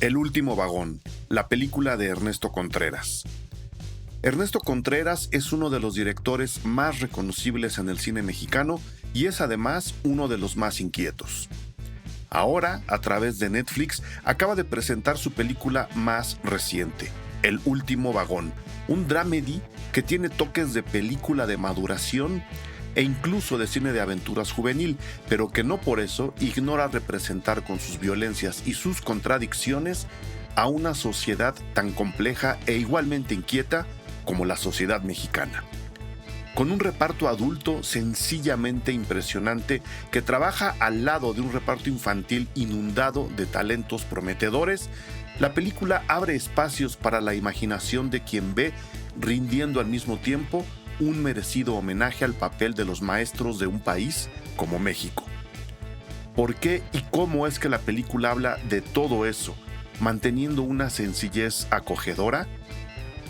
El último vagón, la película de Ernesto Contreras. Ernesto Contreras es uno de los directores más reconocibles en el cine mexicano y es además uno de los más inquietos. Ahora, a través de Netflix, acaba de presentar su película más reciente, El último vagón, un dramedy que tiene toques de película de maduración e incluso de cine de aventuras juvenil, pero que no por eso ignora representar con sus violencias y sus contradicciones a una sociedad tan compleja e igualmente inquieta como la sociedad mexicana. Con un reparto adulto sencillamente impresionante que trabaja al lado de un reparto infantil inundado de talentos prometedores, la película abre espacios para la imaginación de quien ve, rindiendo al mismo tiempo un merecido homenaje al papel de los maestros de un país como México. ¿Por qué y cómo es que la película habla de todo eso, manteniendo una sencillez acogedora?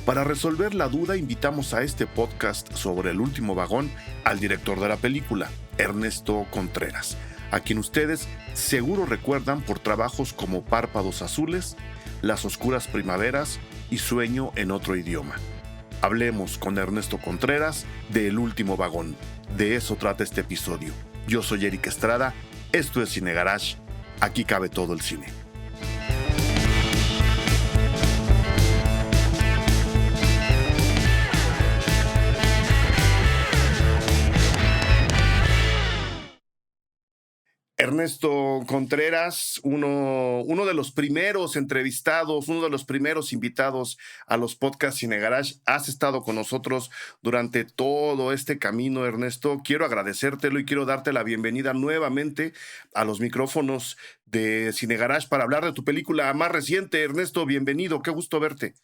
Para resolver la duda, invitamos a este podcast sobre El último vagón al director de la película, Ernesto Contreras, a quien ustedes seguro recuerdan por trabajos como Párpados Azules, Las oscuras primaveras y Sueño en otro idioma. Hablemos con Ernesto Contreras de El último vagón. De eso trata este episodio. Yo soy Eric Estrada, esto es Cine Garage, aquí cabe todo el cine. Ernesto Contreras, uno de los primeros entrevistados, uno de los primeros invitados a los podcasts Cine Garage. Has estado con nosotros durante todo este camino, Ernesto. Quiero agradecértelo y quiero darte la bienvenida nuevamente a los micrófonos de Cine Garage para hablar de tu película más reciente. Ernesto, bienvenido, qué gusto verte.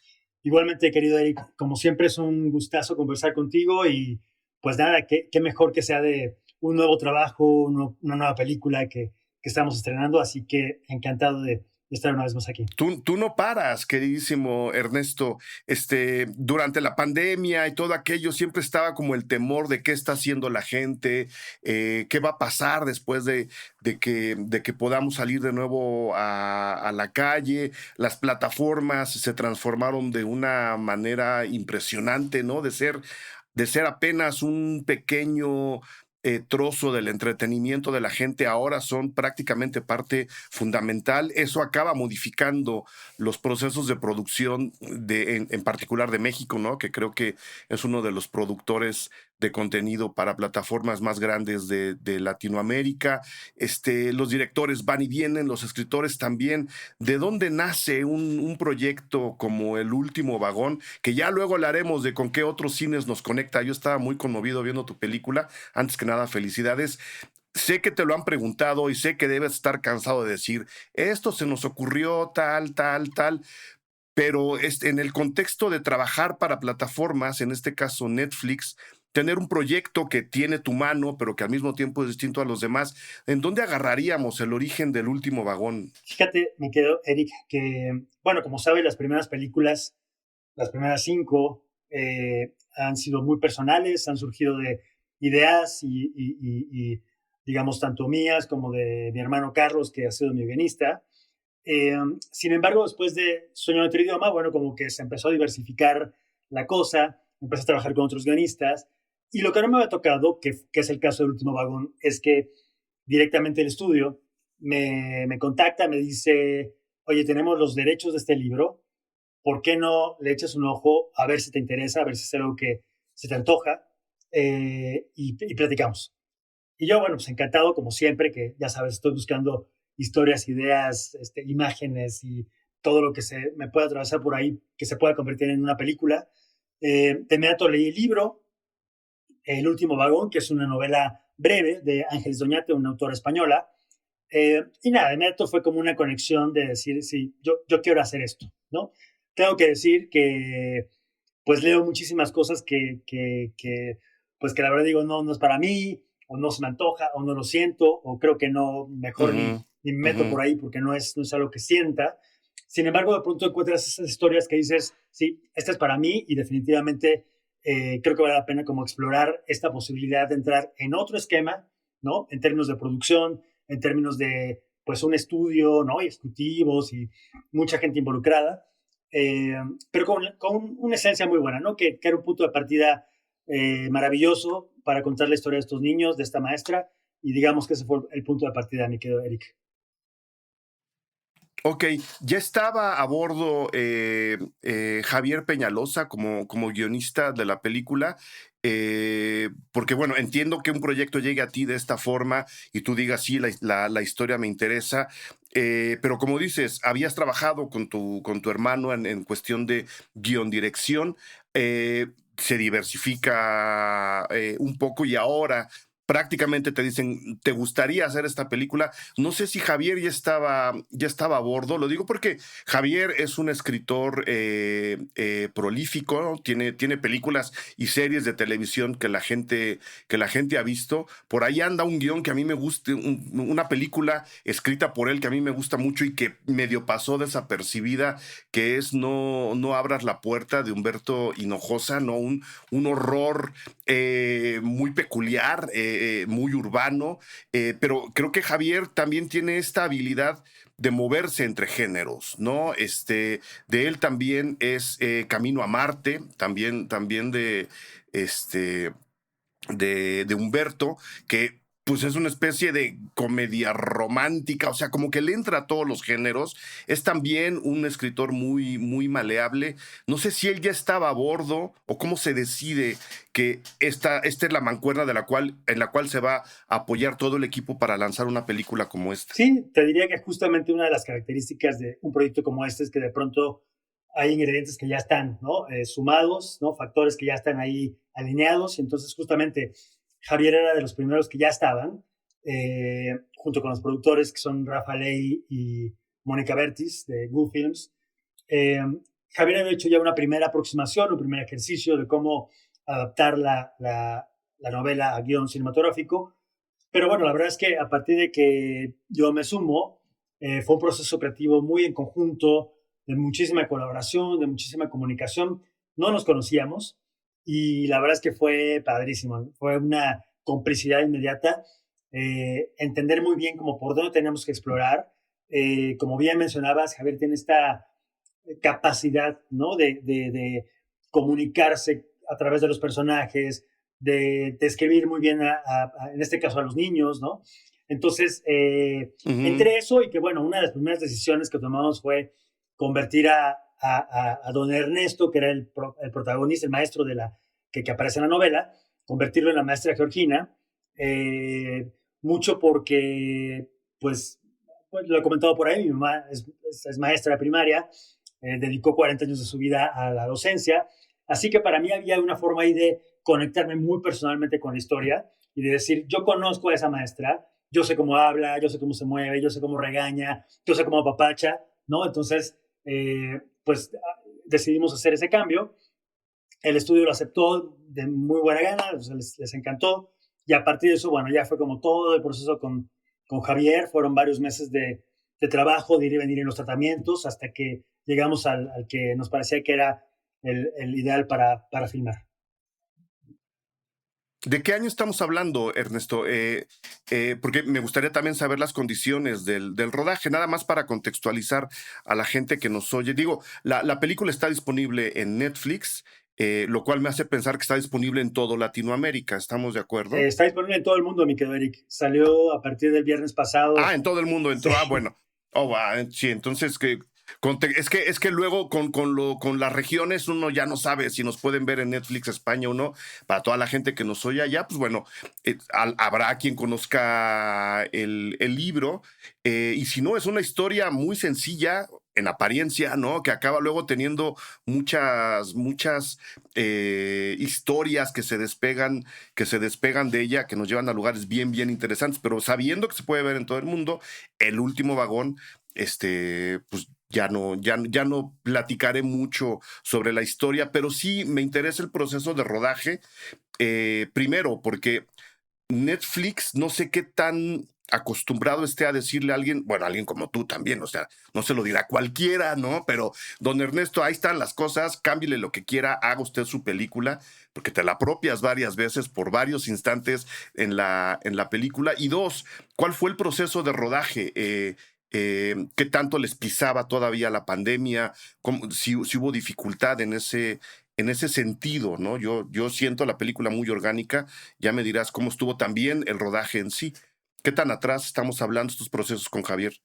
Igualmente, querido Eric, como siempre es un gustazo conversar contigo y pues nada, qué mejor que sea de un nuevo trabajo, una nueva película que estamos estrenando, así que encantado de estar una vez más aquí. Tú no paras, queridísimo Ernesto. Durante la pandemia y todo aquello, siempre estaba como el temor de qué está haciendo la gente, qué va a pasar después de que podamos salir de nuevo a la calle. Las plataformas se transformaron de una manera impresionante, ¿no? De ser apenas un pequeño trozo del entretenimiento de la gente, ahora son prácticamente parte fundamental. Eso acaba modificando los procesos de producción en particular de México, ¿no? Que creo que es uno de los productores de contenido para plataformas más grandes de Latinoamérica. Los directores van y vienen, los escritores también. ¿De dónde nace un proyecto como El último vagón? Que ya luego hablaremos de con qué otros cines nos conecta. Yo estaba muy conmovido viendo tu película. Antes que nada, felicidades. Sé que te lo han preguntado y sé que debes estar cansado de decir, esto se nos ocurrió tal, pero en el contexto de trabajar para plataformas, en este caso Netflix, tener un proyecto que tiene tu mano, pero que al mismo tiempo es distinto a los demás, ¿en dónde agarraríamos el origen del último vagón? Fíjate, me quedo, Eric, que, bueno, como sabes, las primeras películas, las primeras 5, han sido muy personales, han surgido de ideas y, digamos, tanto mías como de mi hermano Carlos, que ha sido mi guionista. Sin embargo, después de Sueño en otro idioma, bueno, como que se empezó a diversificar la cosa, empecé a trabajar con otros guionistas, y lo que no me había tocado, que es el caso del último vagón, es que directamente el estudio me contacta, me dice, oye, tenemos los derechos de este libro, ¿por qué no le echas un ojo a ver si te interesa, a ver si es algo que se te antoja, y platicamos? Y yo, bueno, pues encantado, como siempre, que ya sabes, estoy buscando historias, ideas, imágenes y todo lo que se me pueda atravesar por ahí, que se pueda convertir en una película. De inmediato leí el libro, El último vagón, que es una novela breve de Ángeles Doñate, una autora española. Y nada, de inmediato fue como una conexión de decir, sí, yo quiero hacer esto, ¿no? Tengo que decir que pues leo muchísimas cosas pues que la verdad digo, no es para mí, o no se me antoja, o no lo siento, o creo que no, mejor ni me meto por ahí porque no es algo que sienta. Sin embargo, de pronto encuentras esas historias que dices, sí, esta es para mí y definitivamente creo que vale la pena como explorar esta posibilidad de entrar en otro esquema, ¿no? En términos de producción, en términos de pues un estudio, ¿no? Y ejecutivos y mucha gente involucrada, pero con una esencia muy buena, ¿no? Que era un punto de partida maravilloso para contar la historia de estos niños, de esta maestra, y digamos que ese fue el punto de partida, mi querido Eric. Ok, ya estaba a bordo Javier Peñalosa como guionista de la película, porque bueno, entiendo que un proyecto llegue a ti de esta forma y tú digas, sí, la historia me interesa, pero como dices, habías trabajado con tu hermano en cuestión de guión dirección, se diversifica un poco y ahora prácticamente te dicen, ¿te gustaría hacer esta película? No sé si Javier ya estaba a bordo, lo digo porque Javier es un escritor prolífico, ¿no? Tiene películas y series de televisión que la gente ha visto. Por ahí anda un guión que a mí me gusta, una película escrita por él que a mí me gusta mucho y que medio pasó desapercibida, que es No abras la puerta, de Humberto Hinojosa, ¿no? Un horror muy peculiar, muy urbano, pero creo que Javier también tiene esta habilidad de moverse entre géneros, ¿no? De él también es Camino a Marte, también de Humberto, que pues es una especie de comedia romántica, o sea, como que le entra a todos los géneros. Es también un escritor muy, muy maleable. No sé si él ya estaba a bordo o cómo se decide que esta es la mancuerna en la cual se va a apoyar todo el equipo para lanzar una película como esta. Sí, te diría que justamente una de las características de un proyecto como este es que de pronto hay ingredientes que ya están, ¿no? Sumados, ¿no? Factores que ya están ahí alineados. Y entonces, justamente, Javier era de los primeros que ya estaban, junto con los productores que son Rafa Ley y Mónica Bertis de Goo Films. Eh, Javier había hecho ya una primera aproximación, un primer ejercicio de cómo adaptar la novela a guión cinematográfico, pero bueno, la verdad es que a partir de que yo me sumo, fue un proceso creativo muy en conjunto, de muchísima colaboración, de muchísima comunicación. No nos conocíamos y la verdad es que fue padrísimo. Fue una complicidad inmediata, entender muy bien como por dónde teníamos que explorar. Como bien mencionabas, Javier tiene esta capacidad, ¿no? De comunicarse a través de los personajes, de escribir muy bien, en este caso, a los niños, ¿no? Entonces, Ujú. entre eso y que, bueno, una de las primeras decisiones que tomamos fue convertir a don Ernesto, que era el protagonista, el maestro que aparece en la novela, convertirlo en la maestra Georgina, mucho porque, pues, lo he comentado por ahí, mi mamá es maestra de primaria, dedicó 40 años de su vida a la docencia, así que para mí había una forma ahí de conectarme muy personalmente con la historia y de decir, yo conozco a esa maestra, yo sé cómo habla, yo sé cómo se mueve, yo sé cómo regaña, yo sé cómo apapacha, ¿no? Entonces, pues decidimos hacer ese cambio. El estudio lo aceptó de muy buena gana, o sea, les encantó. Y a partir de eso, bueno, ya fue como todo el proceso con Javier. Fueron varios meses de trabajo, de ir y venir en los tratamientos, hasta que llegamos al que nos parecía que era el ideal para filmar. ¿De qué año estamos hablando, Ernesto? Porque me gustaría también saber las condiciones del rodaje, nada más para contextualizar a la gente que nos oye. Digo, la película está disponible en Netflix, lo cual me hace pensar que está disponible en todo Latinoamérica. ¿Estamos de acuerdo? Está disponible en todo el mundo, mi querido Eric. Salió a partir del viernes Ah, pasado. en todo el mundo Sí, entró. Ah, bueno. Oh, va, sí, entonces es que luego con las regiones uno ya no sabe si nos pueden ver en Netflix España o no. Para toda la gente que nos oye allá, pues bueno, habrá quien conozca el libro. Y si no, es una historia muy sencilla en apariencia, ¿no? Que acaba luego teniendo muchas historias que se despegan de ella, que nos llevan a lugares bien, bien interesantes, pero sabiendo que se puede ver en todo el mundo. El último vagón, pues ya no platicaré mucho sobre la historia, pero sí me interesa el proceso de rodaje. Primero, porque Netflix, no sé qué tan acostumbrado esté a decirle a alguien, bueno, a alguien como tú también, o sea, no se lo dirá cualquiera, ¿no? Pero, don Ernesto, ahí están las cosas, cámbiele lo que quiera, haga usted su película, porque te la apropias varias veces por varios instantes en la película. Y dos, ¿cuál fue el proceso de rodaje? ¿Qué tanto les pisaba todavía la pandemia? Si hubo dificultad en ese sentido, ¿no? Yo siento la película muy orgánica, ya me dirás cómo estuvo también el rodaje en sí. ¿Qué tan atrás estamos hablando estos procesos con Javier?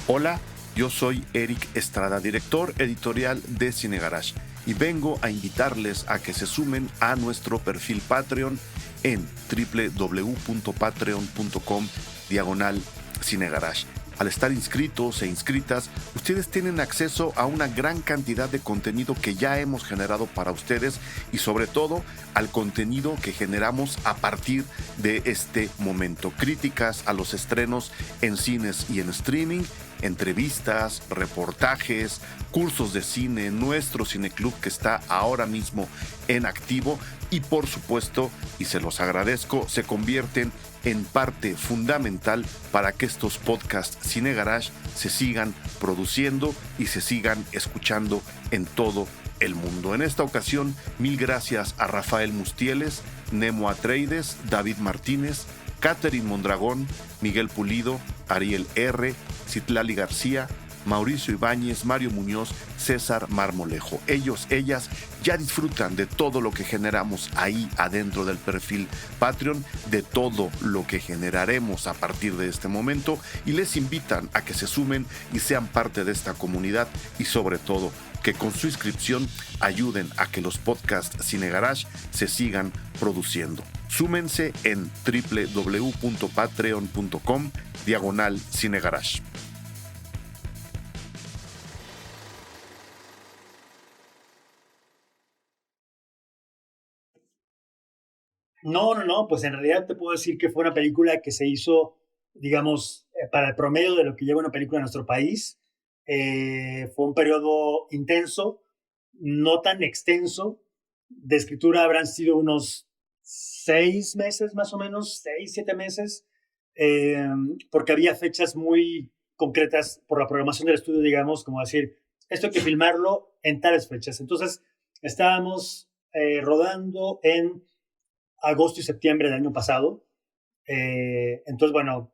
Hola, yo soy Eric Estrada, director editorial de Cine Garage, y vengo a invitarles a que se sumen a nuestro perfil Patreon en www.patreon.com/cinegarage. Al estar inscritos e inscritas, ustedes tienen acceso a una gran cantidad de contenido que ya hemos generado para ustedes y sobre todo al contenido que generamos a partir de este momento. Críticas a los estrenos en cines y en streaming, entrevistas, reportajes, cursos de cine, nuestro cineclub que está ahora mismo en activo y por supuesto, y se los agradezco, se convierten en parte fundamental para que estos podcasts Cine Garage se sigan produciendo y se sigan escuchando en todo el mundo. En esta ocasión, mil gracias a Rafael Mustieles, Nemo Atreides, David Martínez, Catherine Mondragón, Miguel Pulido, Ariel R., Citlali García, Mauricio Ibáñez, Mario Muñoz, César Marmolejo. Ellos, ellas ya disfrutan de todo lo que generamos ahí adentro del perfil Patreon, de todo lo que generaremos a partir de este momento y les invitan a que se sumen y sean parte de esta comunidad y sobre todo que con su inscripción ayuden a que los podcasts Cine Garage se sigan produciendo. Súmense en www.patreon.com/cinegarage. No, pues en realidad te puedo decir que fue una película que se hizo, digamos, para el promedio de lo que lleva una película en nuestro país. Fue un periodo intenso, no tan extenso. De escritura habrán sido unos 6 meses más o menos, 6, 7 meses, eh, porque había fechas muy concretas por la programación del estudio, digamos, como decir, esto hay que filmarlo en tales fechas. Entonces, estábamos rodando en agosto y septiembre del año pasado. Entonces, bueno,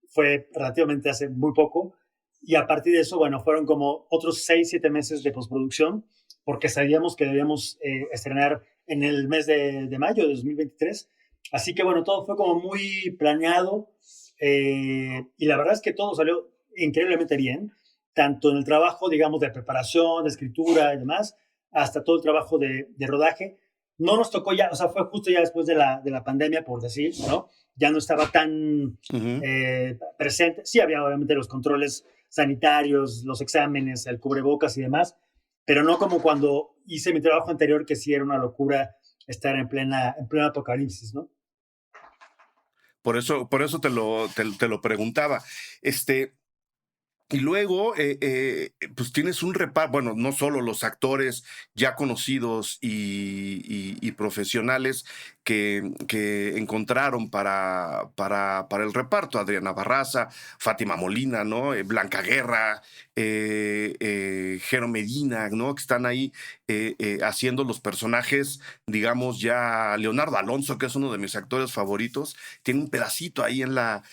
fue relativamente hace muy poco. Y a partir de eso, bueno, fueron como otros 6, 7 meses de postproducción, porque sabíamos que debíamos estrenar en el mes de mayo de 2023. Así que, bueno, todo fue como muy planeado. Y la verdad es que todo salió increíblemente bien, tanto en el trabajo, digamos, de preparación, de escritura y demás, hasta todo el trabajo de rodaje. No nos tocó ya, o sea, fue justo ya después de la pandemia, por decir, ¿no? Ya no estaba tan Uh-huh. presente. Sí, había obviamente los controles sanitarios, los exámenes, el cubrebocas y demás, pero no como cuando hice mi trabajo anterior, que sí era una locura estar en plena apocalipsis, ¿no? Por eso te lo preguntaba. Y luego, pues tienes un reparto, bueno, no solo los actores ya conocidos y profesionales que encontraron para el reparto, Adriana Barraza, Fátima Molina, ¿no? Blanca Guerra, Jero Medina, ¿no? Que están ahí haciendo los personajes, digamos ya, Leonardo Alonso, que es uno de mis actores favoritos, tiene un pedacito ahí en la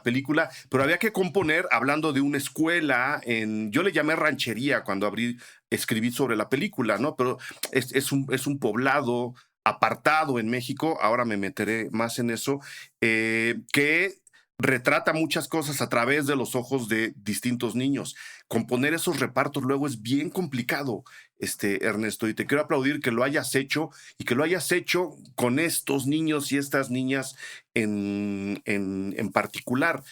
película, pero había que componer hablando de una escuela, yo le llamé ranchería cuando escribí sobre la película, ¿no? Pero es un poblado apartado en México, ahora me meteré más en eso, que retrata muchas cosas a través de los ojos de distintos niños. Componer esos repartos luego es bien complicado, Ernesto, y te quiero aplaudir que lo hayas hecho y que lo hayas hecho con estos niños y estas niñas en particular.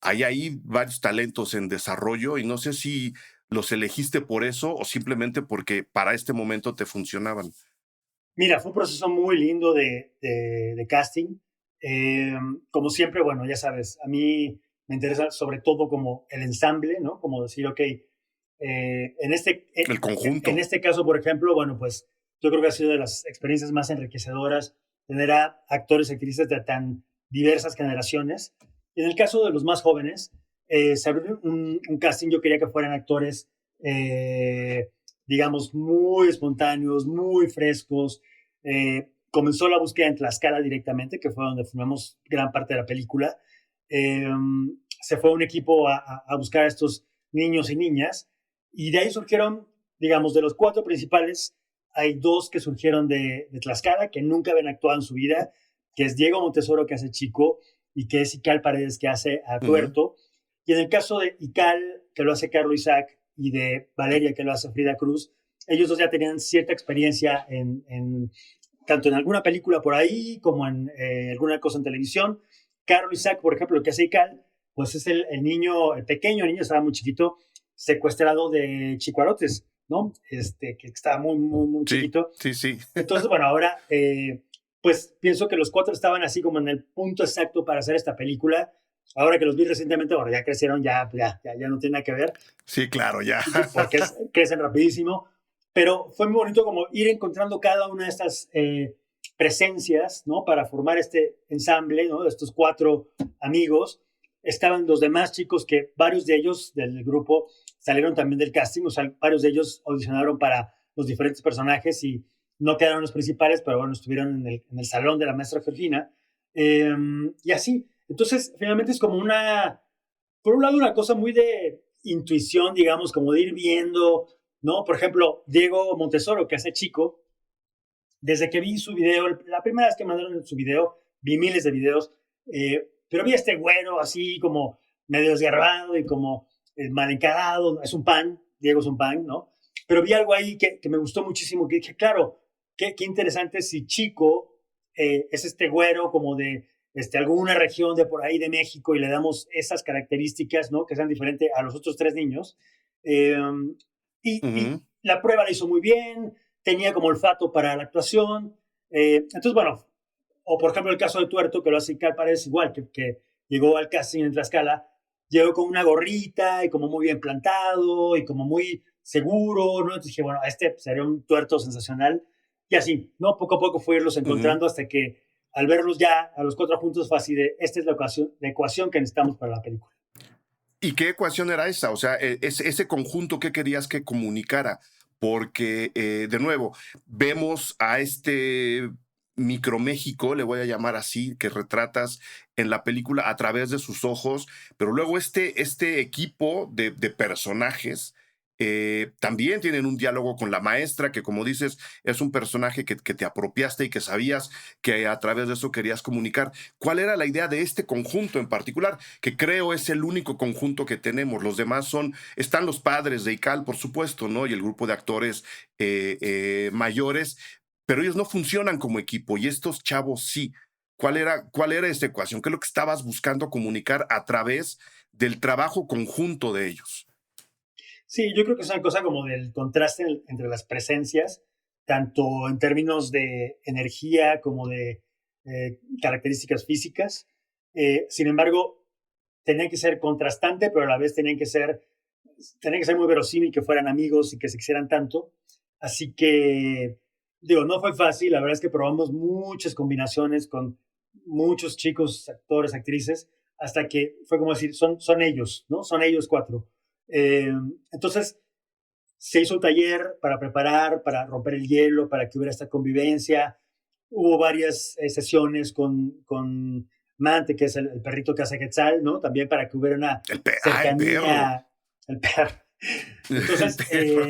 Hay ahí varios talentos en desarrollo y no sé si los elegiste por eso o simplemente porque para este momento te funcionaban. Mira, fue un proceso muy lindo de casting. Eh, Como siempre, bueno, ya sabes, a mí me interesa sobre todo como el ensamble, ¿no? Como decir, ok, El en conjunto. este caso, por ejemplo, bueno, pues yo creo que ha sido de las experiencias más enriquecedoras tener a actores y actrices de tan diversas generaciones. En el caso de los más jóvenes, se abrió un casting, yo quería que fueran actores, digamos, muy espontáneos, muy frescos. Comenzó la búsqueda en Tlaxcala directamente, que fue donde filmamos gran parte de la película. Eh, Se fue un equipo a buscar a estos niños y niñas, y de ahí surgieron, digamos, de los 4 principales, hay 2 que surgieron de Tlaxcala, que nunca habían actuado en su vida, que es Diego Montesoro, que hace Chico, y que es Ical Paredes, que hace a Ujú. Tuerto. Y en el caso de Ical, que lo hace Carlos Isaac, y de Valeria, que lo hace Frida Cruz, ellos dos ya tenían cierta experiencia tanto en alguna película por ahí como en alguna cosa en televisión. Carlos Isaac, por ejemplo, lo que hace Ical, pues es el niño, el pequeño niño, estaba muy chiquito, secuestrado de Chicuarotes, ¿no? Que estaba muy, muy, muy Sí, chiquito. sí, sí. Entonces, bueno, ahora, pues pienso que los 4 estaban así como en el punto exacto para hacer esta película. Ahora que los vi recientemente, bueno, ya crecieron, ya no tiene nada que ver, Sí, claro, ya. porque crecen rapidísimo, pero fue muy bonito como ir encontrando cada una de estas presencias, ¿no? Para formar este ensamble, ¿no? De estos 4 amigos. Estaban los demás chicos que varios de ellos del grupo salieron también del casting, o sea, varios de ellos audicionaron para los diferentes personajes y no quedaron los principales, pero bueno, estuvieron en el salón de la maestra Georgina. Y así. Entonces, finalmente es como por un lado, una cosa muy de intuición, digamos, como de ir viendo, ¿no? Por ejemplo, Diego Montesoro, que hace Chico, desde que vi su video, la primera vez que mandaron su video, vi miles de videos, pero vi a este güero así como medio desgarbado y como mal encarado, es un pan, Diego es un pan, ¿no? Pero vi algo ahí que me gustó muchísimo, que dije, claro, qué interesante si Chico es este güero como de alguna región de por ahí de México y le damos esas características, ¿no? Que sean diferentes a los otros 3 niños. Eh, y Ujú. la prueba la hizo muy bien, tenía como olfato para la actuación. Entonces, bueno, o por ejemplo el caso de Tuerto, que lo hace Cal Paredes igual, que llegó al casting en Tlaxcala, llegó con una gorrita y como muy bien plantado y como muy seguro, ¿no? Entonces dije, bueno, este sería un Tuerto sensacional. Y así, ¿no? Poco a poco fui irlos Ujú. encontrando hasta que al verlos ya a los 4 juntos fue así de, esta es la ecuación que necesitamos para la película. ¿Y qué ecuación era esa? O sea, ese conjunto que querías que comunicara, porque de nuevo, vemos a este microméxico, le voy a llamar así, que retratas en la película a través de sus ojos, pero luego este equipo de personajes también tienen un diálogo con la maestra, que como dices, es un personaje que te apropiaste y que sabías que a través de eso querías comunicar. ¿Cuál era la idea de este conjunto en particular? Que creo es el único conjunto que tenemos. Los demás están los padres de Ical, por supuesto, ¿no? Y el grupo de actores mayores, pero ellos no funcionan como equipo y estos chavos sí. ¿Cuál era esta ecuación? ¿Qué es lo que estabas buscando comunicar a través del trabajo conjunto de ellos? Sí, yo creo que es una cosa como del contraste entre las presencias, tanto en términos de energía como de características físicas. Sin embargo, tenían que ser contrastante, pero a la vez tenían que ser muy verosímil, que fueran amigos y que se quisieran tanto. Así que, digo, no fue fácil. La verdad es que probamos muchas combinaciones con muchos chicos, actores, actrices, hasta que fue como decir, son ellos, ¿no? Son ellos 4. Eh, entonces, se hizo un taller para preparar, para romper el hielo, para que hubiera esta convivencia. Hubo varias sesiones con Mante, que es el perrito que hace Quetzal, ¿no? También para que hubiera una El perro. cercanía al perro. El Entonces, perro.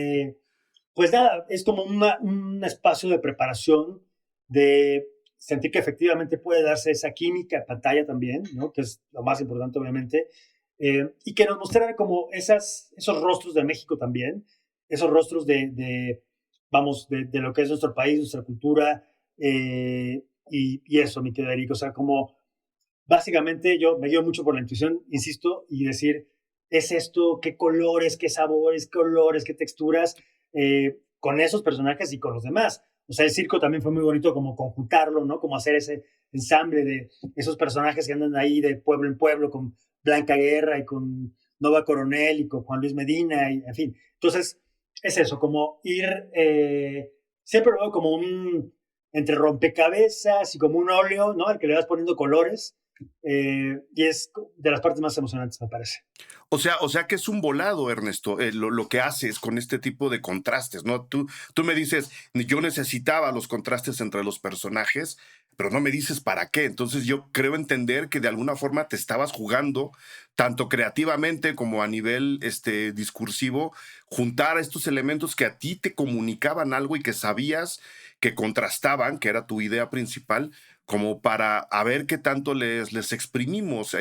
pues nada, es como un espacio de preparación, de sentir que efectivamente puede darse esa química en pantalla también, ¿no? Que es lo más importante, obviamente, y que nos mostrara como esos rostros de México también, esos rostros vamos, de lo que es nuestro país, nuestra cultura, y eso, mi querido Eric, o sea, como básicamente yo me guío mucho por la intuición, insisto, y decir, es esto, qué colores, qué sabores, qué olores, qué texturas, con esos personajes y con los demás. O sea, el circo también fue muy bonito como conjuntarlo, ¿no? Como hacer ese ensamble de esos personajes que andan ahí de pueblo en pueblo con Blanca Guerra y con Nova Coronel y con Juan Luis Medina, y, en fin. Entonces, es eso, como ir siempre lo veo como entre rompecabezas y como un óleo, ¿no? Al que le vas poniendo colores. Y es de las partes más emocionantes, me parece. O sea que es un volado, Ernesto, lo que haces con este tipo de contrastes, ¿no? Tú me dices, yo necesitaba los contrastes entre los personajes, pero no me dices para qué. Entonces yo creo entender que de alguna forma te estabas jugando, tanto creativamente como a nivel discursivo, juntar estos elementos que a ti te comunicaban algo y que sabías que contrastaban, que era tu idea principal, como para a ver qué tanto les exprimimos.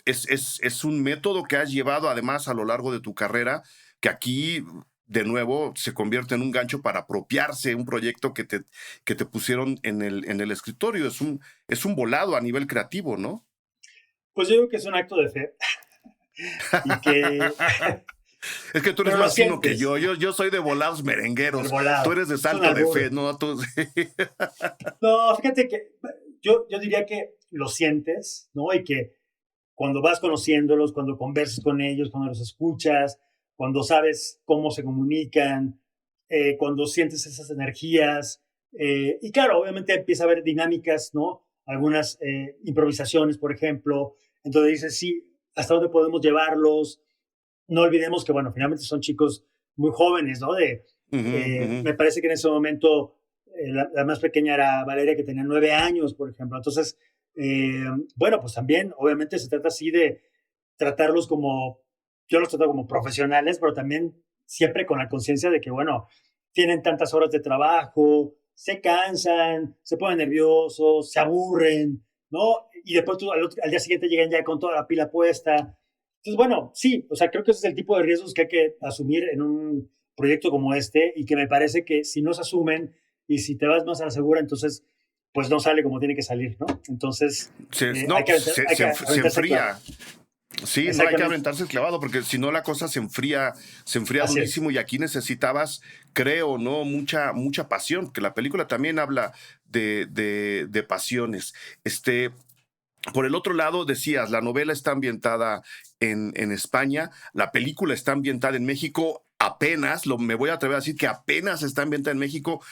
Es un método que has llevado además a lo largo de tu carrera, que aquí, de nuevo, se convierte en un gancho para apropiarse un proyecto que te pusieron en el escritorio. Es un volado a nivel creativo, ¿no? Pues yo creo que es un acto de fe y que, Es que tú eres pero lo más fino que sientes, yo soy de volados el merengueros, tú volado, eres de es un salto de fe, albur. ¿no? Tú, No, fíjate que yo diría que lo sientes, ¿no? Y que cuando vas conociéndolos, cuando conversas con ellos, cuando los escuchas, cuando sabes cómo se comunican, cuando sientes esas energías. Y claro, obviamente empieza a haber dinámicas, ¿no? Algunas improvisaciones, por ejemplo. Entonces dices, sí, ¿hasta dónde podemos llevarlos? No olvidemos que, bueno, finalmente son chicos muy jóvenes, ¿no? Ujú, ujú. Me parece que en ese momento la más pequeña era Valeria, que tenía 9 años, por ejemplo. Entonces, eh, bueno, pues también, obviamente, se trata así de tratarlos como, yo los trato como profesionales, pero también siempre con la conciencia de que, bueno, tienen tantas horas de trabajo, se cansan, se ponen nerviosos, se aburren, ¿no? Y después tú, al día siguiente llegan ya con toda la pila puesta. Entonces, bueno, sí, o sea, creo que ese es el tipo de riesgos que hay que asumir en un proyecto como este y que me parece que si no se asumen y si te vas más a la segura, entonces pues no sale como tiene que salir, ¿no? Entonces No, hay que se aventarse claro. enfría. Sí, no hay que Exactamente. aventarse el clavado, porque si no la cosa se enfría Así es. durísimo y aquí necesitabas, creo, ¿no? Mucha pasión, que la película también habla de pasiones. Por el otro lado, decías, la novela está ambientada en España, la película está ambientada en México. Apenas, me voy a atrever a decir que apenas está ambientada en México,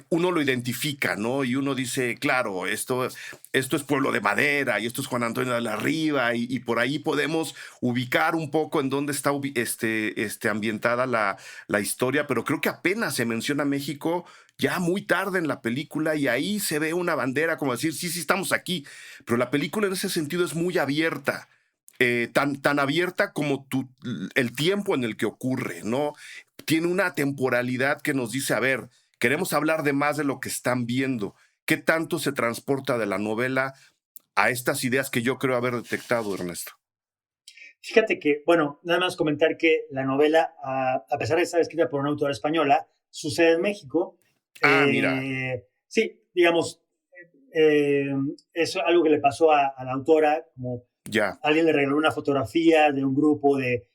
uno lo identifica, ¿no? Y uno dice, claro, esto es Pueblo de Madera y esto es Juan Antonio de la Riva y por ahí podemos ubicar un poco en dónde está ambientada la historia, pero creo que apenas se menciona México ya muy tarde en la película y ahí se ve una bandera como decir, sí, sí, estamos aquí, pero la película en ese sentido es muy abierta. Tan abierta como el tiempo en el que ocurre, ¿no? Tiene una temporalidad que nos dice, a ver, queremos hablar de más de lo que están viendo. ¿Qué tanto se transporta de la novela a estas ideas que yo creo haber detectado, Ernesto? Fíjate que, bueno, nada más comentar que la novela, a pesar de estar escrita por una autora española, sucede en México. Ah, mira, Sí, digamos, eh, es algo que le pasó a la autora, como ya, alguien le regaló una fotografía de un grupo de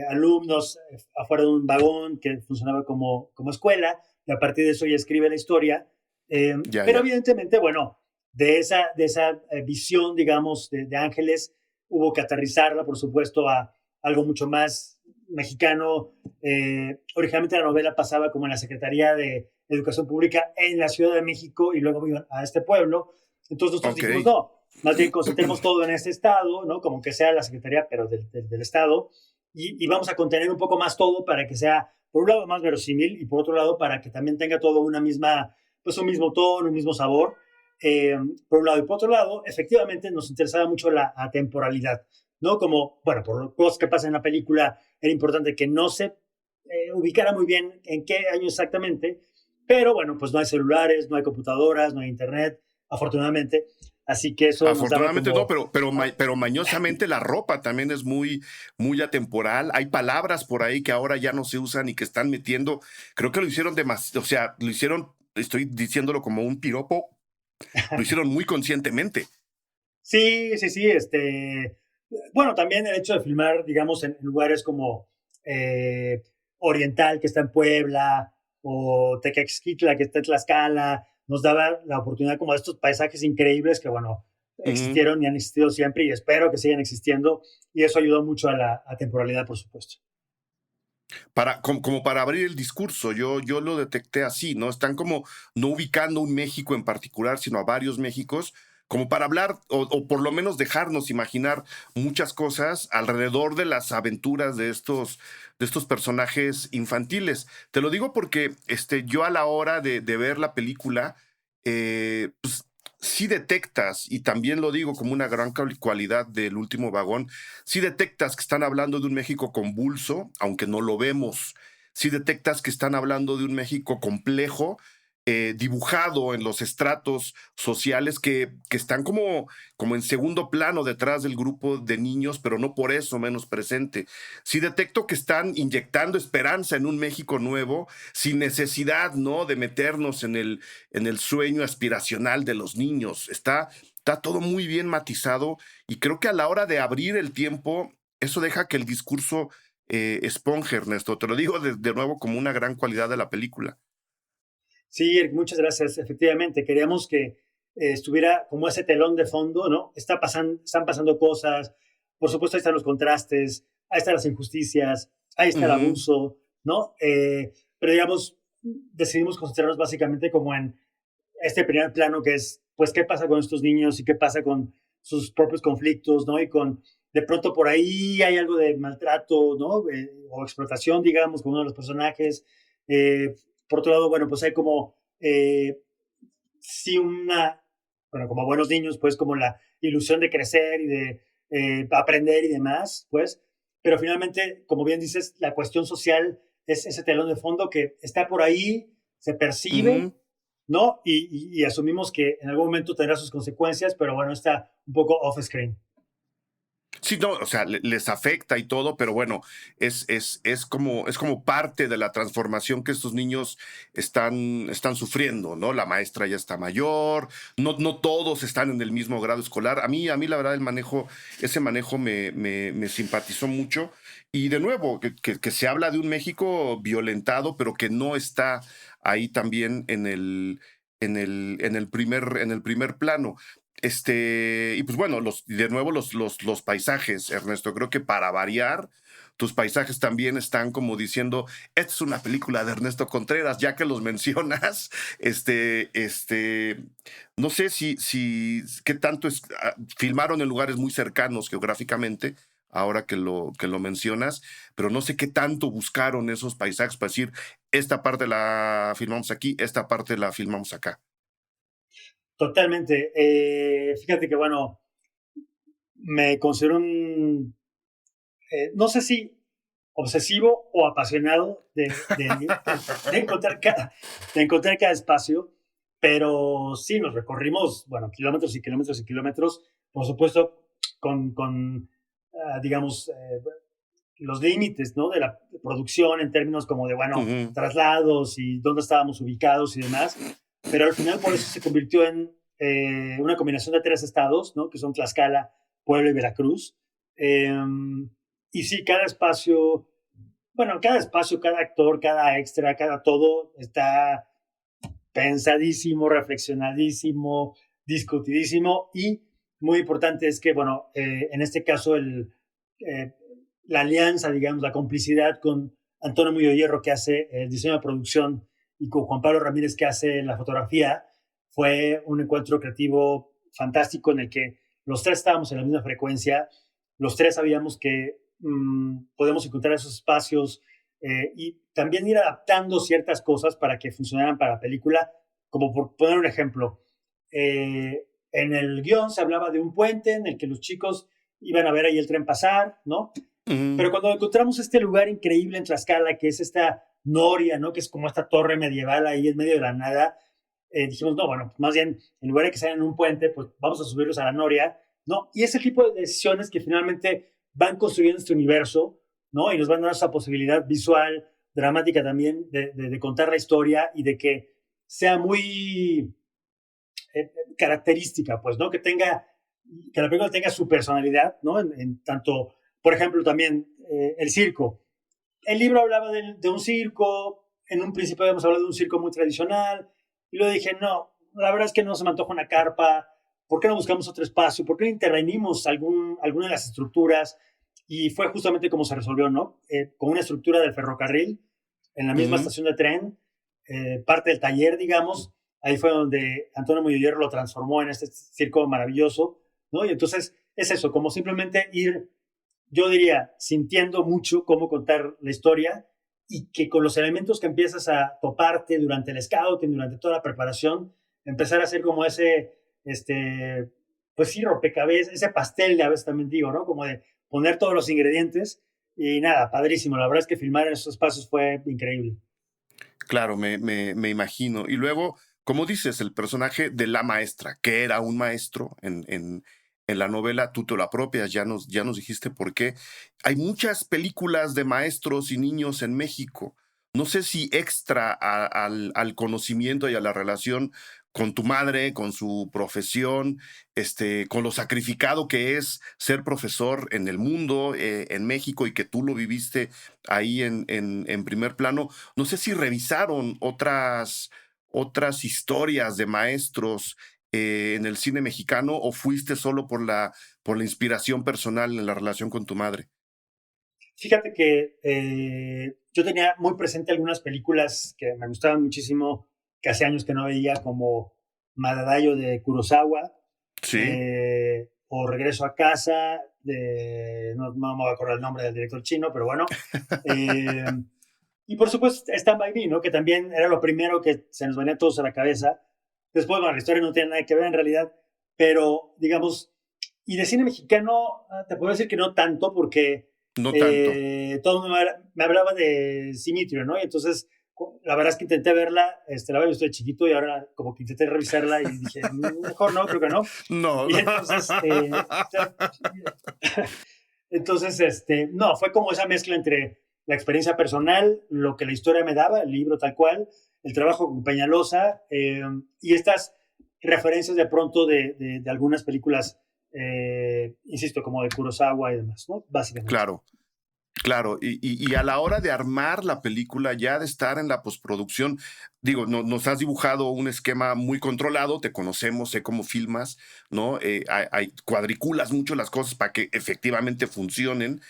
alumnos afuera de un vagón que funcionaba como escuela, y a partir de eso ella escribe la historia. ya, Pero ya. evidentemente, bueno, de esa visión, digamos, de Ángeles, hubo que aterrizarla, por supuesto, a algo mucho más mexicano. Originalmente la novela pasaba como en la Secretaría de Educación Pública en la Ciudad de México y luego iban a este pueblo. Entonces nosotros Ok. dijimos, no, más bien concentremos todo en este estado, ¿no? Como que sea la Secretaría, pero del estado, y vamos a contener un poco más todo para que sea, por un lado, más verosímil y por otro lado, para que también tenga todo una misma, pues un mismo tono, un mismo sabor. Por un lado y por otro lado, efectivamente nos interesaba mucho la atemporalidad, ¿no? Como, bueno, por las cosas que pasan en la película, era importante que no se ubicara muy bien en qué año exactamente, pero bueno, pues no hay celulares, no hay computadoras, no hay internet, afortunadamente, así que eso nos daba Afortunadamente no, como... pero mañosamente la ropa también es muy atemporal. Hay palabras por ahí que ahora ya no se usan y que están metiendo. Creo que lo hicieron demasiado, o sea, lo hicieron, estoy diciéndolo como un piropo, lo hicieron muy conscientemente. Sí, sí, sí, bueno, también el hecho de filmar, digamos, en lugares como eh, Oriental, que está en Puebla, o Tequexquitla, que está en Tlaxcala, nos daba la oportunidad como de estos paisajes increíbles que, bueno, Ujú. existieron y han existido siempre y espero que sigan existiendo, y eso ayudó mucho a la temporalidad, por supuesto. Como para abrir el discurso, yo lo detecté así, ¿no? Están como no ubicando un México en particular, sino a varios Méxicos, como para hablar o por lo menos dejarnos imaginar muchas cosas alrededor de las aventuras de estos personajes infantiles. Te lo digo porque yo a la hora de ver la película, pues sí detectas, y también lo digo como una gran cualidad del último vagón, sí detectas que están hablando de un México convulso, aunque no lo vemos. Sí detectas que están hablando de un México complejo, dibujado en los estratos sociales que están como en segundo plano detrás del grupo de niños, pero no por eso menos presente. Sí detecto que están inyectando esperanza en un México nuevo, sin necesidad, ¿no?, de meternos en el sueño aspiracional de los niños. Está todo muy bien matizado y creo que a la hora de abrir el tiempo, eso deja que el discurso esponje, Ernesto. Te lo digo de nuevo como una gran cualidad de la película. Sí, Eric, muchas gracias. Efectivamente, queríamos que estuviera como ese telón de fondo, ¿no? Están pasando cosas, por supuesto ahí están los contrastes, ahí están las injusticias, ahí está el Ujú, abuso, ¿no? Pero digamos, decidimos concentrarnos básicamente como en este primer plano que es, pues, qué pasa con estos niños y qué pasa con sus propios conflictos, ¿no? Y con, de pronto por ahí hay algo de maltrato, ¿no? O explotación, digamos, con uno de los personajes. Eh, por otro lado, bueno, pues hay como, sí, bueno, como buenos niños, pues como la ilusión de crecer y de aprender y demás, pues, pero finalmente, como bien dices, la cuestión social es ese telón de fondo que está por ahí, se percibe, ujú. ¿no? Y asumimos que en algún momento tendrá sus consecuencias, pero bueno, está un poco off screen. Sí, no, o sea, les afecta y todo, pero bueno, es como parte de la transformación que estos niños están sufriendo, ¿no? La maestra ya está mayor, no todos están en el mismo grado escolar. A mí la verdad, ese manejo me simpatizó mucho. Y de nuevo, que se habla de un México violentado, pero que no está ahí también en el primer plano. Y pues bueno, de nuevo los paisajes, Ernesto. Creo que para variar, tus paisajes también están como diciendo, esta es una película de Ernesto Contreras, ya que los mencionas. No sé qué tanto filmaron en lugares muy cercanos geográficamente, ahora que lo mencionas, pero no sé qué tanto buscaron esos paisajes para decir, esta parte la filmamos aquí, esta parte la filmamos acá. Totalmente. Fíjate que, bueno, me considero un, no sé si obsesivo o apasionado de encontrar cada espacio, pero sí, nos recorrimos, bueno, kilómetros y kilómetros y kilómetros, por supuesto, digamos, los límites, ¿no? De la producción en términos como de, bueno, Ujú, traslados y dónde estábamos ubicados y demás, pero al final por eso se convirtió en una combinación de tres estados, ¿no? Que son Tlaxcala, Puebla y Veracruz. Eh, y sí, cada espacio, bueno, cada espacio, cada actor, cada extra, cada todo está pensadísimo, reflexionadísimo, discutidísimo y muy importante es que, bueno, en este caso eh, la alianza, digamos, la complicidad con Antonio Muyo Hierro que hace el diseño de producción y con Juan Pablo Ramírez que hace la fotografía, fue un encuentro creativo fantástico en el que los tres estábamos en la misma frecuencia, los tres sabíamos que podemos encontrar esos espacios y también ir adaptando ciertas cosas para que funcionaran para la película, como por poner un ejemplo. En el guión se hablaba de un puente en el que los chicos iban a ver ahí el tren pasar, ¿no? ujú. Pero cuando encontramos este lugar increíble en Tlaxcala, que es esta noria, ¿no? Que es como esta torre medieval ahí en medio de la nada, dijimos, no, bueno, pues más bien, en lugar de que sean en un puente, pues vamos a subirlos a la noria, ¿no? Y ese tipo de decisiones que finalmente van construyendo este universo, ¿no? Y nos van dando esa posibilidad visual, dramática también, de contar la historia y de que sea muy característica, pues, ¿no? Que la película tenga su personalidad, ¿no? En tanto, por ejemplo, también el circo. El libro hablaba de un circo, en un principio habíamos hablado de un circo muy tradicional, y luego dije, no, la verdad es que no se me antoja una carpa, ¿por qué no buscamos otro espacio? ¿Por qué no intervenimos alguna de las estructuras? y fue justamente como se resolvió, ¿no? Con una estructura del ferrocarril, en la misma estación de tren, parte del taller, digamos, ahí fue donde Antonio Murillo Hierro lo transformó en este circo maravilloso, ¿no? Y entonces es eso, como simplemente ir, yo diría, sintiendo mucho cómo contar la historia y que con los elementos que empiezas a toparte durante el scouting, durante toda la preparación, empezar a hacer como ese, pues sí, rompecabezas, ese pastel, a veces también digo, ¿no? Como de poner todos los ingredientes y nada, padrísimo. La verdad es que filmar en esos espacios fue increíble. Claro, me imagino. Y luego, como dices, el personaje de la maestra, que era un maestro en la novela, tú te lo apropias, ya nos dijiste por qué. Hay muchas películas de maestros y niños en México. No sé si extra al conocimiento y a la relación con tu madre, con su profesión, con lo sacrificado que es ser profesor en el mundo, en México, y que tú lo viviste ahí en primer plano. No sé si revisaron otras historias de maestros en el cine mexicano, o fuiste solo por la inspiración personal en la relación con tu madre. Fíjate que yo tenía muy presente algunas películas que me gustaban muchísimo, que hace años que no veía, como Madadayo de Kurosawa, Sí, o Regreso a casa, no me voy a acordar el nombre del director chino, pero bueno. Eh, y por supuesto, Stand By Me, ¿no? Que también era lo primero que se nos venía a todos a la cabeza. Después, bueno, la historia no tiene nada que ver en realidad, pero digamos, y de cine mexicano, te puedo decir que no tanto, porque no tanto. todo me hablaba de Simitrio, ¿no? Y entonces, la verdad es que intenté verla, la verdad yo estoy chiquito y ahora como que intenté revisarla y dije, mejor no, creo que no. No, Y no. entonces, entonces, no, fue como esa mezcla entre la experiencia personal, lo que la historia me daba, el libro tal cual, el trabajo con Peñalosa, y estas referencias de pronto de algunas películas, insisto, como de Kurosawa y demás, ¿no? Básicamente. Claro. Claro, y a la hora de armar la película, ya de estar en la postproducción, digo, nos has dibujado un esquema muy controlado, te conocemos, sé cómo filmas, ¿no? Cuadriculas mucho las cosas para que efectivamente funcionen,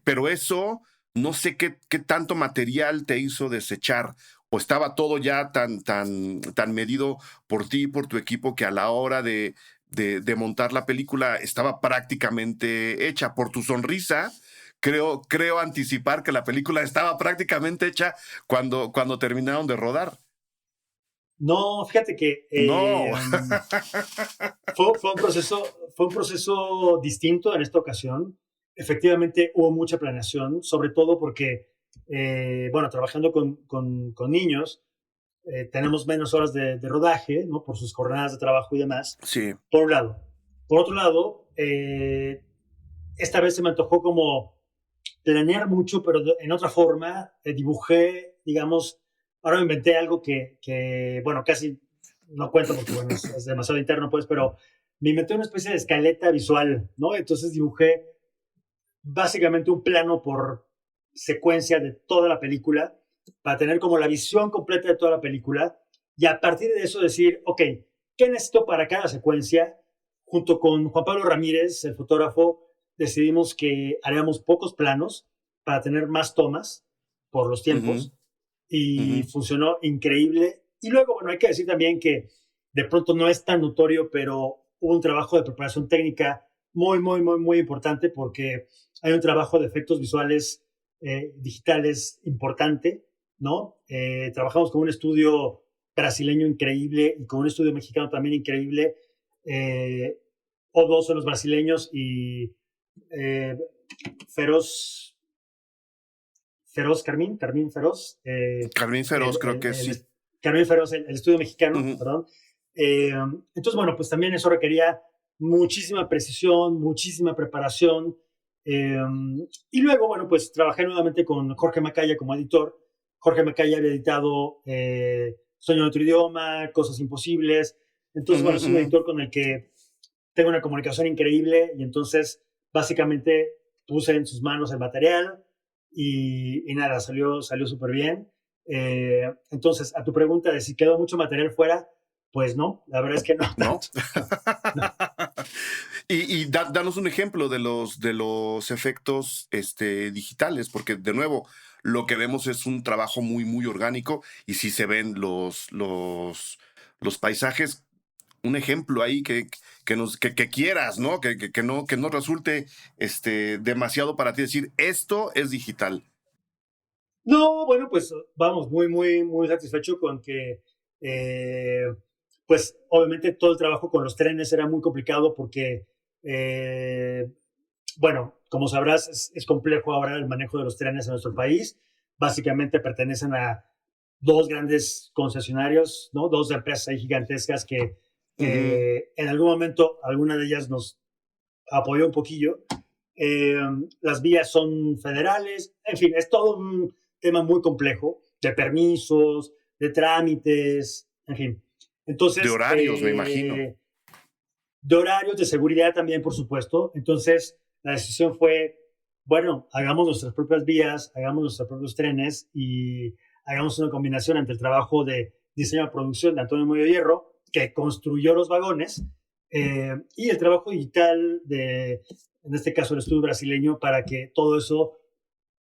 pero eso, no sé qué tanto material te hizo desechar, o estaba todo ya tan medido por ti y por tu equipo, que a la hora de montar la película estaba prácticamente hecha. Por tu sonrisa, creo anticipar que la película estaba prácticamente hecha cuando terminaron de rodar. No, fíjate que No. fue un proceso distinto en esta ocasión. Efectivamente, hubo mucha planeación, sobre todo porque, bueno, trabajando con niños, tenemos menos horas de rodaje, ¿no? Por sus jornadas de trabajo y demás, Sí. por un lado. Por otro lado, esta vez se me antojó como planear mucho, pero en otra forma. Dibujé, digamos, ahora me inventé algo que bueno, casi no cuento porque, bueno, es demasiado interno, pues, pero me inventé una especie de escaleta visual, ¿no? Entonces dibujé básicamente un plano por secuencia de toda la película para tener como la visión completa de toda la película y a partir de eso decir, ok, ¿qué necesito para cada secuencia? Junto con Juan Pablo Ramírez, el fotógrafo, decidimos que haríamos pocos planos para tener más tomas por los Ujú, tiempos y ujú. funcionó increíble. Y luego, bueno, hay que decir también que de pronto no es tan notorio, pero hubo un trabajo de preparación técnica muy, muy, muy, muy importante porque hay un trabajo de efectos visuales digitales importante, ¿no? Trabajamos con un estudio brasileño increíble y con un estudio mexicano también increíble. Eh, O2 son los brasileños y eh, Feroz, Carmín Feroz, Carmín Feroz, creo que sí. Carmín Feroz, el estudio mexicano, Ujú. perdón. Entonces, bueno, pues también eso requería muchísima precisión, muchísima preparación. Eh, y luego, bueno, pues trabajé nuevamente con Jorge Macaya como editor. Jorge Macaya había editado Sueño de otro idioma, Cosas Imposibles. Entonces, Ujú, bueno, es un ujú. editor con el que tengo una comunicación increíble y entonces básicamente puse en sus manos el material y nada, salió súper bien. Entonces, a tu pregunta de si quedó mucho material fuera, pues no, la verdad es que no ¿No? tanto. No, no. Danos un ejemplo de los efectos digitales, porque de nuevo, lo que vemos es un trabajo muy, muy orgánico y sí se ven los paisajes. Un ejemplo ahí que quieras, ¿no? Que no resulte demasiado para ti decir, esto es digital. No, bueno, pues vamos, muy, muy, muy satisfecho con que, eh, pues obviamente todo el trabajo con los trenes era muy complicado porque, eh, bueno, como sabrás, es complejo ahora el manejo de los trenes en nuestro país. Básicamente pertenecen a dos grandes concesionarios, ¿no? Dos empresas ahí gigantescas Ujú. que en algún momento alguna de ellas nos apoyó un poquillo. Eh, las vías son federales, en fin, es todo un tema muy complejo de permisos, de trámites, en fin. De Entonces, horarios, me imagino. de horarios, de seguridad también, por supuesto. Entonces, la decisión fue, bueno, hagamos nuestras propias vías, hagamos nuestros propios trenes y hagamos una combinación entre el trabajo de diseño y producción de Antonio Moyo Hierro, que construyó los vagones, y el trabajo digital de, en este caso, el estudio brasileño, para que todo eso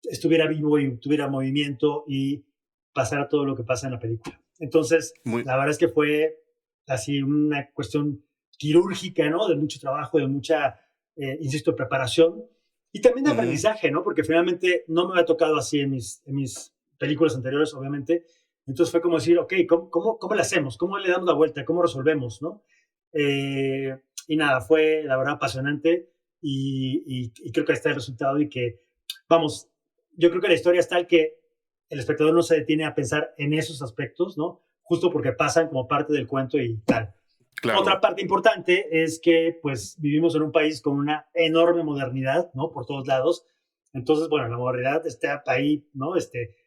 estuviera vivo y tuviera movimiento y pasara todo lo que pasa en la película. Entonces, Muy, la verdad es que fue así una cuestión quirúrgica, ¿no? De mucho trabajo, de mucha, insisto, preparación y también de ujú, aprendizaje, ¿no? Porque finalmente no me había tocado así en mis películas anteriores, obviamente. Entonces fue como decir, ok, ¿cómo le hacemos? ¿Cómo le damos la vuelta? ¿Cómo resolvemos? ¿No? Y nada, fue la verdad apasionante y creo que ahí está el resultado y que, vamos, yo creo que la historia es tal que el espectador no se detiene a pensar en esos aspectos, ¿no? Justo porque pasan como parte del cuento y tal. Otra claro, parte importante es que, pues, vivimos en un país con una enorme modernidad, ¿no? Por todos lados. Entonces, bueno, la modernidad está ahí, ¿no?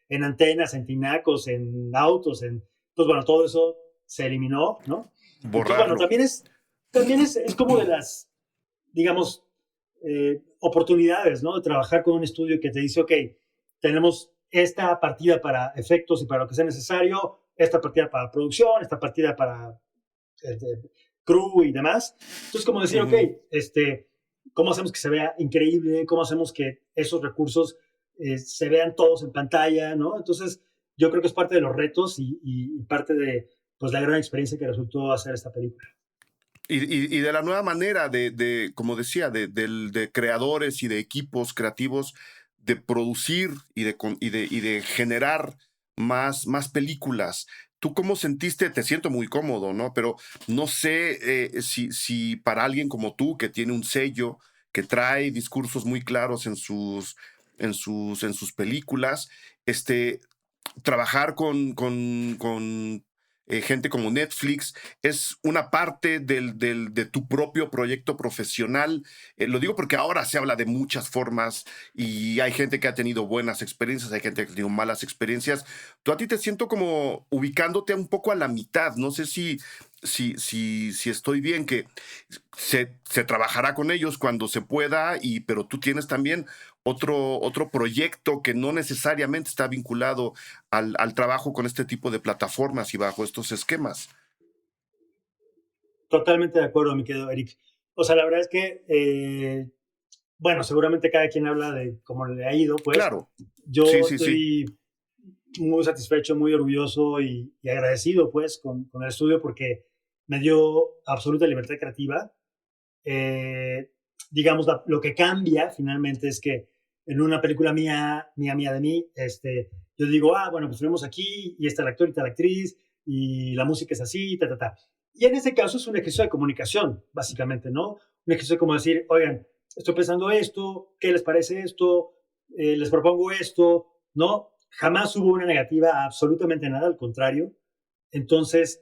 En antenas, en tinacos, en autos, pues, bueno, todo eso se eliminó, ¿no? Entonces, bueno, borrarlo. es como de las, digamos, oportunidades, ¿no? De trabajar con un estudio que te dice, ok, tenemos esta partida para efectos y para lo que sea necesario, esta partida para producción, esta partida para crew y demás. Entonces, como decir, ok, Ujú. ¿cómo hacemos que se vea increíble? ¿Cómo hacemos que esos recursos se vean todos en pantalla? ¿No? Entonces, yo creo que es parte de los retos y parte de pues, la gran experiencia que resultó hacer esta película. Y de la nueva manera como decía, de creadores y de equipos creativos de producir y de generar más películas. ¿Tú cómo sentiste? Te siento muy cómodo, ¿no? Pero no sé si para alguien como tú, que tiene un sello, que trae discursos muy claros en sus películas, este, trabajar con gente como Netflix es una parte de tu propio proyecto profesional. Lo digo porque ahora se habla de muchas formas y hay gente que ha tenido buenas experiencias, hay gente que ha tenido malas experiencias. Tú a ti te siento como ubicándote un poco a la mitad. No sé si estoy bien, que se trabajará con ellos cuando se pueda, pero tú tienes también otro proyecto que no necesariamente está vinculado al trabajo con este tipo de plataformas y bajo estos esquemas. Totalmente de acuerdo, mi querido Eric. O sea, la verdad es que, bueno, seguramente cada quien habla de cómo le ha ido, pues. Claro, sí, Yo sí, sí. estoy muy satisfecho, muy orgulloso y agradecido, pues, con el estudio porque me dio absoluta libertad creativa. Eh, digamos, lo que cambia finalmente es que en una película mía de mí, yo digo, ah, bueno, pues tenemos aquí y está el actor y está la actriz y la música es así, ta, ta, ta. Y en este caso es un ejercicio de comunicación, básicamente, ¿no? Un ejercicio como decir, oigan, estoy pensando esto, ¿qué les parece esto? Les propongo esto, ¿no? Jamás hubo una negativa a absolutamente nada, al contrario. Entonces,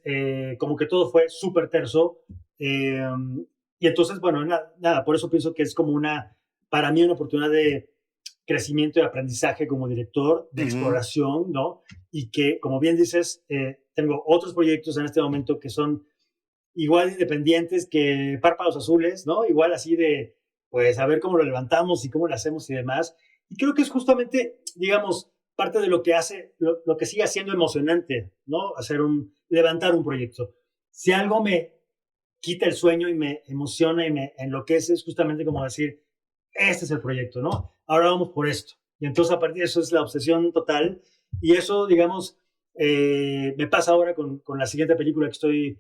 como que todo fue súper terso. Eh, y entonces, bueno, nada, por eso pienso que es como para mí una oportunidad de crecimiento y aprendizaje como director, de Ujú. exploración, ¿no? Y que, como bien dices, tengo otros proyectos en este momento que son igual independientes que Párpados Azules, ¿no? Igual así de, pues, a ver cómo lo levantamos y cómo lo hacemos y demás. Y creo que es justamente, digamos, parte de lo que hace, lo que sigue siendo emocionante, ¿no? Levantar un proyecto. Si algo quita el sueño y me emociona y me enloquece es justamente como decir, este es el proyecto, ¿no? Ahora vamos por esto. Y entonces a partir de eso es la obsesión total. Y eso, digamos, me pasa ahora con la siguiente película que estoy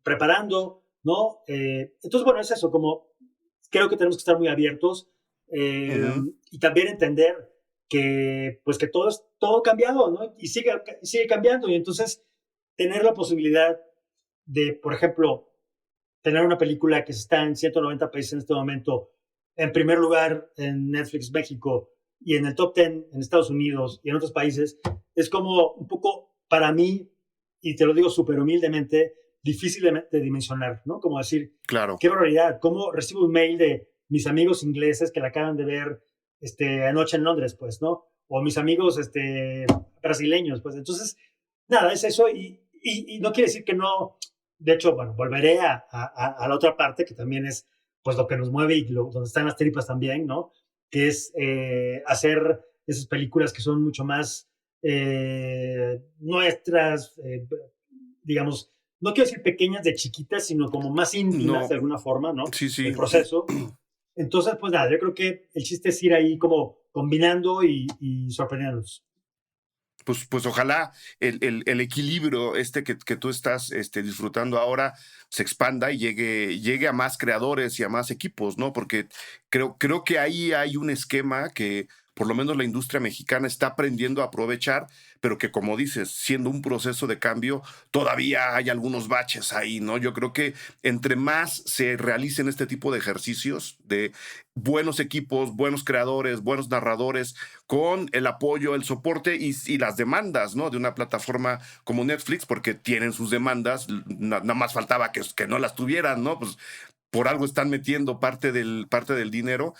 preparando, ¿no? Entonces, bueno, es eso, como creo que tenemos que estar muy abiertos Ujú. y también entender que, pues, que todo cambiado, ¿no? Y sigue cambiando. Y entonces, tener la posibilidad de, por ejemplo, tener una película que está en 190 países en este momento, en primer lugar en Netflix México y en el top 10 en Estados Unidos y en otros países, es como un poco para mí, y te lo digo súper humildemente, difícil de dimensionar, ¿no? Como decir, Claro. qué barbaridad, cómo recibo un mail de mis amigos ingleses que la acaban de ver anoche en Londres, pues, ¿no? O mis amigos brasileños, pues. Entonces, nada, es eso y no quiere decir que no, de hecho, bueno, volveré a la otra parte que también es pues lo que nos mueve y donde están las tripas también, ¿no? Que es hacer esas películas que son mucho más nuestras, digamos, no quiero decir pequeñas de chiquitas, sino como más íntimas de No, alguna forma, ¿no? sí, El sí. proceso. Entonces, pues nada, yo creo que el chiste es ir ahí como combinando y sorprendiéndonos. Pues ojalá el equilibrio que tú estás disfrutando ahora se expanda y llegue a más creadores y a más equipos, ¿no? Porque creo que ahí hay un esquema que por lo menos la industria mexicana está aprendiendo a aprovechar, pero que como dices, siendo un proceso de cambio, todavía hay algunos baches ahí, ¿no? Yo creo que entre más se realicen este tipo de ejercicios de buenos equipos, buenos creadores, buenos narradores, con el apoyo, el soporte y las demandas, ¿no? De una plataforma como Netflix, porque tienen sus demandas, nada más faltaba que no las tuvieran, ¿no? Pues por algo están metiendo parte del dinero,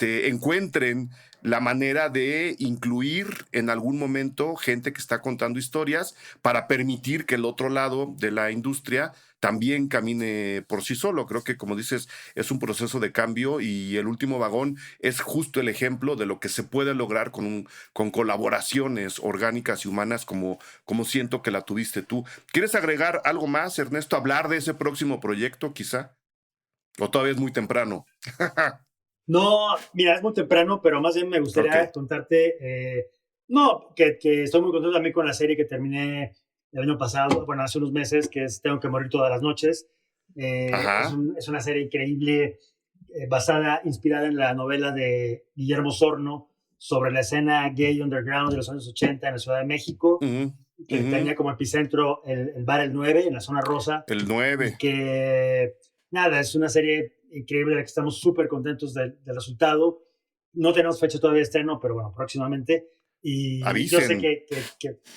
encuentren la manera de incluir en algún momento gente que está contando historias para permitir que el otro lado de la industria también camine por sí solo. Creo que, como dices, es un proceso de cambio y el último vagón es justo el ejemplo de lo que se puede lograr con colaboraciones orgánicas y humanas como siento que la tuviste tú. ¿Quieres agregar algo más, Ernesto? ¿Hablar de ese próximo proyecto, quizá? ¿O todavía es muy temprano? No, mira, es muy temprano, pero más bien me Ok. gustaría contarte, no, que estoy muy contento también con la serie que terminé el año pasado, bueno, hace unos meses, que es Tengo que morir todas las noches. Ajá. Es una serie increíble, inspirada en la novela de Guillermo Sorno sobre la escena gay underground de los años 80 en la Ciudad de México, Ujú, que ujú. tenía como epicentro el bar El 9 en la zona rosa El y 9. que, nada, es una serie increíble, de la que estamos súper contentos del resultado. No tenemos fecha todavía de estreno, pero bueno, próximamente. Y yo sé Avisen.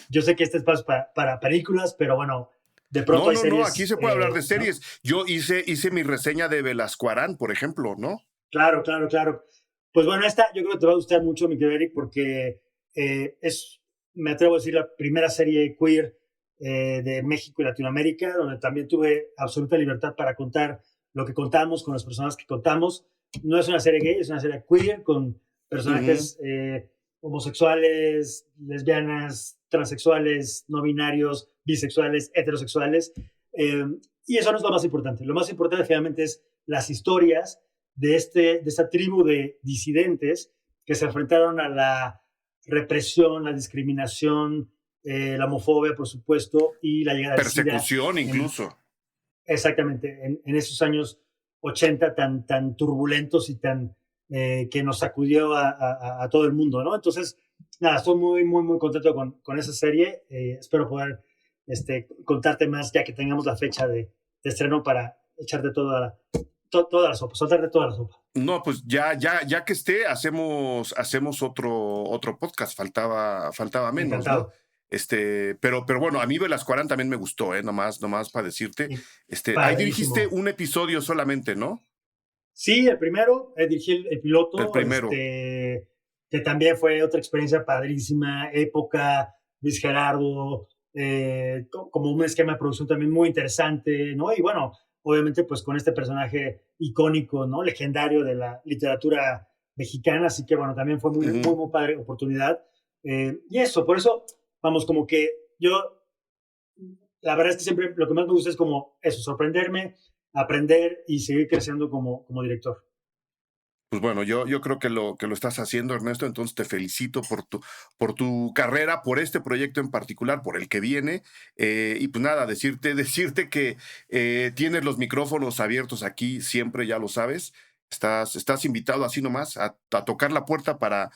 yo sé que este es para películas, pero bueno, de pronto No, hay no, no, aquí series, se puede hablar de ¿no? series. Yo hice mi reseña de Velascoarán, por ejemplo, ¿no? Claro, claro, claro. Pues bueno, esta yo creo que te va a gustar mucho, mi querido Eric, porque es, me atrevo a decir, la primera serie queer de México y Latinoamérica, donde también tuve absoluta libertad para contar lo que contamos con las personas que contamos. No es una serie gay, es una serie queer con Ujú. personajes homosexuales, lesbianas, transexuales, no binarios, bisexuales, heterosexuales. Eh, y eso no es lo más importante. Lo más importante finalmente es las historias de esta tribu de disidentes que se enfrentaron a la represión, la discriminación, la homofobia, por supuesto, y la llegada del SIDA Persecución en, incluso. exactamente en esos años 80 tan turbulentos y tan que nos sacudió a todo el mundo, ¿no? Entonces, nada, estoy muy, muy, muy contento con esa serie. Espero poder contarte más ya que tengamos la fecha de estreno para echarte toda la sopa, soltarte toda la sopa. No, pues ya que esté, hacemos otro podcast. Faltaba menos, ¿no? Encantado. Pero bueno, a mí Velascoarán también me gustó, nomás para decirte. Y Ahí dirigiste padrísimo. un episodio solamente, ¿no? Sí, el primero, dirigí el El piloto, primero. que también fue otra experiencia padrísima, época, Luis Gerardo, como un esquema de producción también muy interesante, ¿no? Y bueno, obviamente pues con este personaje icónico, ¿no? Legendario de la literatura mexicana, así que bueno, también fue muy, muy, Ujú. muy padre oportunidad. Y eso, por eso, vamos, como que yo la verdad es que siempre lo que más me gusta es como eso, sorprenderme, aprender y seguir creciendo como director. Pues bueno, yo creo que lo estás haciendo, Ernesto, entonces te felicito por tu carrera, por este proyecto en particular, por el que viene. Y pues nada, decirte que tienes los micrófonos abiertos aquí siempre, ya lo sabes. Estás invitado así nomás a tocar la puerta para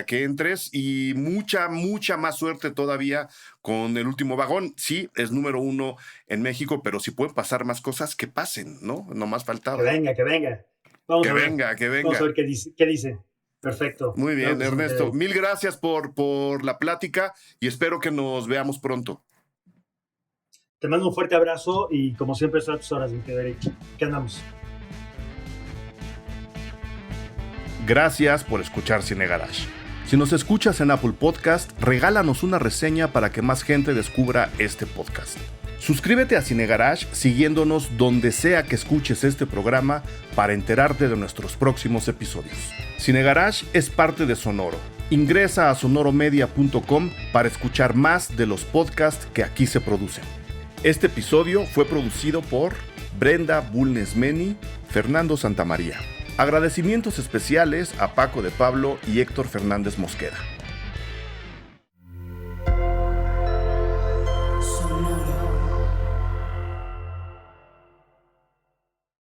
que entres y mucha más suerte todavía con El Último Vagón. Sí, es número 1 en México, pero si pueden pasar más cosas, que pasen, ¿no? No más faltaba. Que venga. Que venga. Vamos a ver qué dice. Perfecto. Muy bien, Claro, Ernesto. Mil gracias por la plática y espero que nos veamos pronto. Te mando un fuerte abrazo y como siempre estoy a tus horas, mi querido. ¿Qué andamos? Gracias por escuchar Cine Garage. Si nos escuchas en Apple Podcast, regálanos una reseña para que más gente descubra este podcast. Suscríbete a Cine Garage siguiéndonos donde sea que escuches este programa para enterarte de nuestros próximos episodios. Cine Garage es parte de Sonoro. Ingresa a sonoromedia.com para escuchar más de los podcasts que aquí se producen. Este episodio fue producido por Brenda Bulnes-Meni, Fernando Santamaría. Agradecimientos especiales a Paco de Pablo y Héctor Fernández Mosqueda.